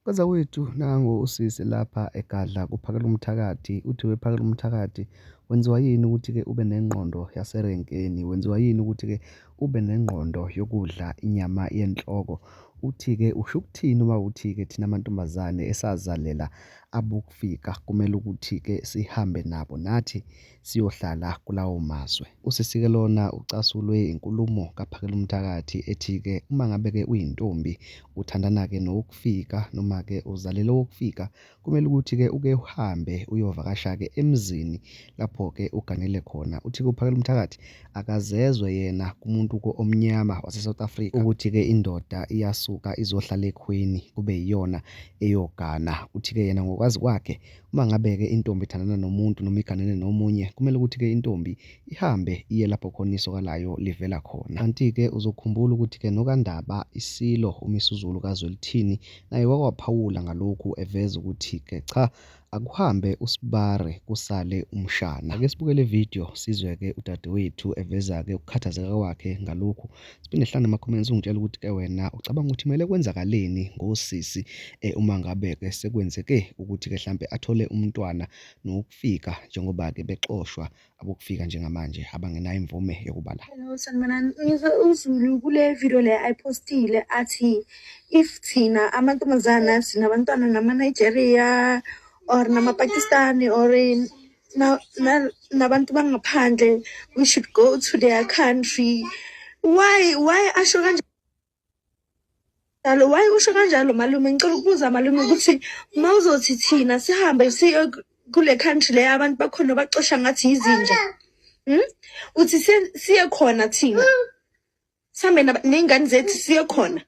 Mfaza wethu nangu usisi lapha egadla kuphakela umthakathi. Uthi wephakela umthakathi wenziwa yini ukuthi-ke ube nengqondo yaserenkeni? Wenziwa yini ukuthi-ke ube nengqondo yokudla inyama yenhloko? Uthi-ke usho ukuthini uma uthi-ke thina amantombazane esazalela abokufika kumele ukuthi-ke sihambe nabo nathi siyohlala kulawo mazwe? Usisi-ke lona ucasulwe inkulumo kaphakela umthakathi ethi-ke uma ngabe-ke uyintombi uthandana-ke nowokufika noma-ke uzalela owokufika, kumele ukuthi-ke uke uhambe uyovakasha-ke emzini lapho-ke uganele khona. Uthi-ke uphakela umthakathi akazezwe yena kumuntu omnyama wase-South Africa ukuthi-ke indoda iyasuka izohlala ekhweni kube yiyona eyogana. Uthi-ke yena ngokwazi kwakhe uma ngabe-ke intombi ithandana nomuntu noma iganene nomunye, kumele ukuthi-ke intombi ihambe iye lapho khona isoka layo livela khona. Kanti-ke uzokhumbula ukuthi-ke nokaNdaba iSilo uMisuzulu kaZwelithini naye wakwaphawula ngalokhu eveza ukuthi-ke cha, akuhambe usibare kusale umshana. Ake sibuke le video sizwe-ke udadewethu eveza-ke ukukhathazeka kwakhe ngalokhu. Siphinde sihlale ema-comments ungitshela ukuthi-ke wena ucabanga ukuthi kumele kwenzakaleni ngosisi uma ngabe-ke sekwenzeke ukuthi-ke hlampe athole umntwana nokufika njengoba-ke bexoshwa abokufika njengamanje abangenayo imvume yokuba la. Hello sanibonani, ngizwe uZulu kule video le ayipostile athi if thina amantombazana sinabantwana nama-Nigeria or nama-Pakistani or nabantu bangaphandle, we should go to their country. Why asho kanjalo? Why usho kanjalo malume? Ngicela ukubuza malume ukuthi mawuzothi thina sihambe siye kule country le abantu bakhona bacosha ngathi izinja. Uthi siye khona thina sihambe ney'ngane zethu siye khona.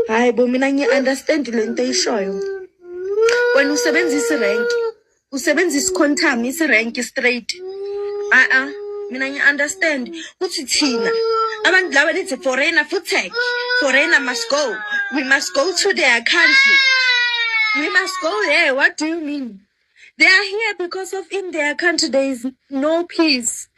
Hayi bo, mina ngiyi-understand lento eyishoyo. Wena usebenzisa irenk, usebenzisa i-condom isi-rank straight. Mina ngiyi-understand ukuthi thina abantu laba nithi foreigner futhi foreigner must go. We must go to their country. We must go there. What do you mean? They are here because of in their country there is no peace.